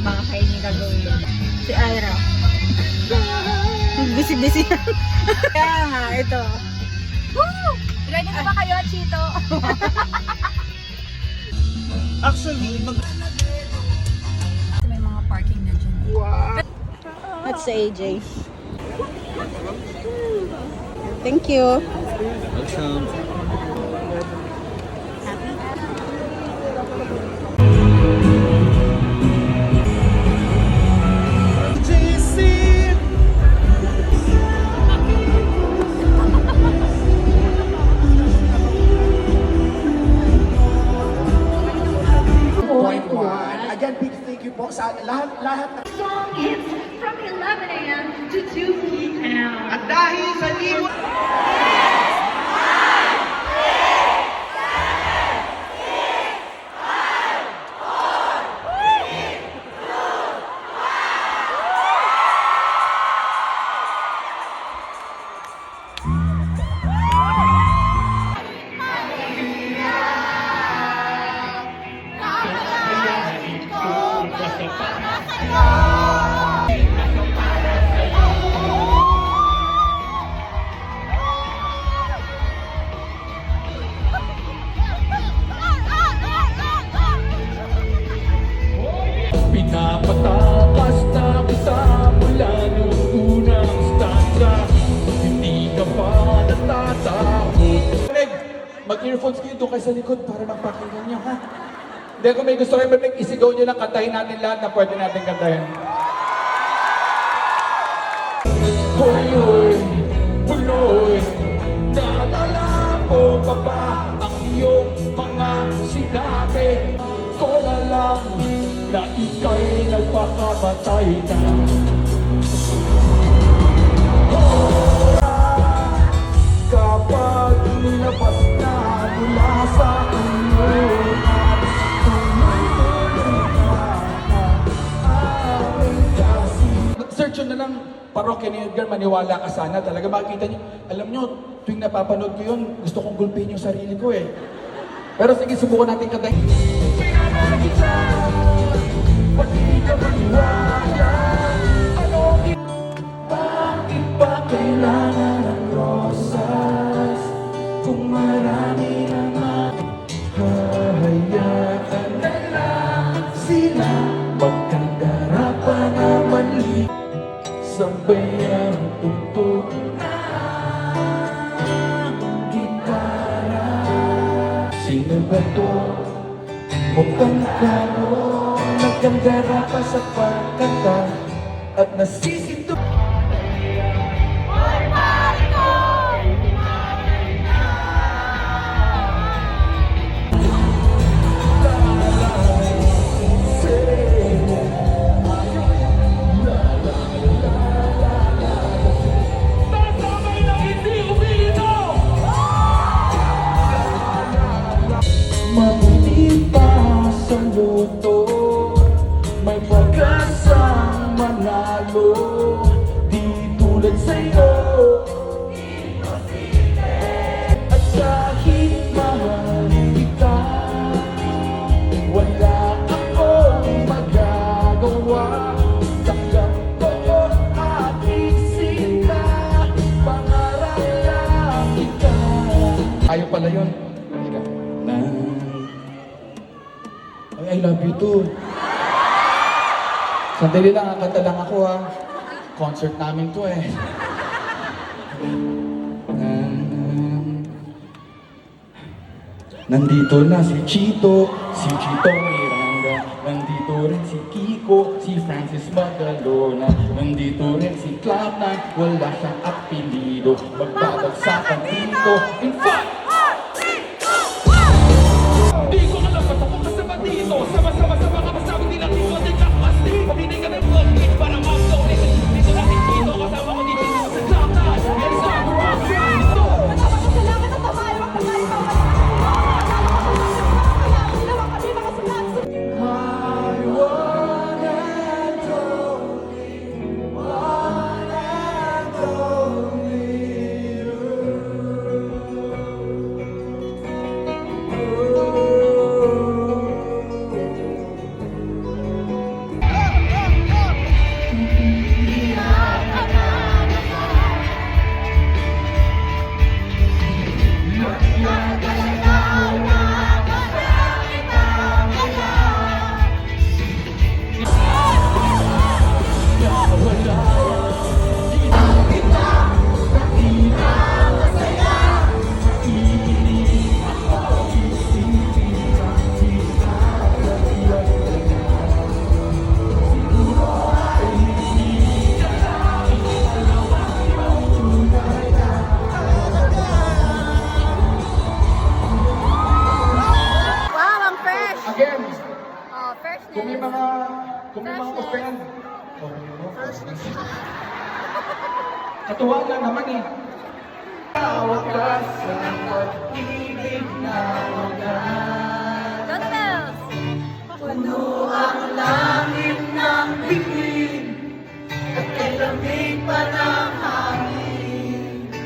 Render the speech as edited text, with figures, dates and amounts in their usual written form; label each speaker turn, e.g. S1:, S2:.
S1: bahay niya gagawin. Si Ira. Busy-busy yan. Kaya nga, ito. Woo! Ready na ba kayo, Chito?
S2: Actually,
S1: May mga parking na dyan.
S2: wow.
S1: That's AJ. Thank you.
S2: Awesome. JC!
S3: Again, big thank you po sa lahat
S4: Song hits from 11 a.m. to 2 p.m.
S2: At dahil sa limot...
S5: Pinapatakas na kita mula nung unang stanza. Hindi ka pa natatakot. Mag-earphones kayo doon kayo sa likod para magpakinggan niyo, ha? Hindi, kung may gusto kayo marinig, isigaw niyo lang, kantahin natin lahat na pwede natin kantahin. Hoy, hoy, huloy, naalala mo pa ba ang iyong mga sinabi? Ko na lang na ika'y nagpakamatay na. Kapag nilabas na mula sa iyo at tumuloy na aming kasi. Search nyo na lang parokya ni Edgar, maniwala ka sana. Talaga makikita nyo. Alam nyo, tuwing napapanood ko yun, gusto kong gulpin yung sarili ko eh. Pero sige, subukan natin kantahin. Pati ka maniwala, bakit ba kailangan ng rosas? Kung marami naman, hahayaan na lang sila. Magkandara pa naman sabay ang tugtog ng gitara. Sino ba to? Mukhang klaro, nagkandara pa sa pagkanta at nasisito. Mabuti pa sa luto, may pag-asang manalo. Di tulad sa'yo, at kahit mahal kita, wala akong magagawa. Tanggap ko aking sinta, pangarap lang kita. Ayaw pala yun. I love you too. Sandali lang, kanta lang ako ha. Concert namin to eh. Nandito na si Chito Miranda. Nandito rin si Kiko, si Francis Magalona. Nandito rin si Cloud9, wala siyang apelido. Magbabagsakan dito. In fact, di ko alam ba't ako kasama dito. Sama-sama sa mga masabi nila dito at nagkakasti. Pabinay ka ng vlog kit para ma-upload it. Dito natin dito, kasama ko dito sa Cloud9. Yan sa Rock Dito.
S4: Salamat at tabayo ang tabayo.
S5: I want and only you.
S1: freshness.
S5: Kung may mga open. Katuwa lang naman eh. Wakas ang pag-ibig na wagas.
S1: Go the bells!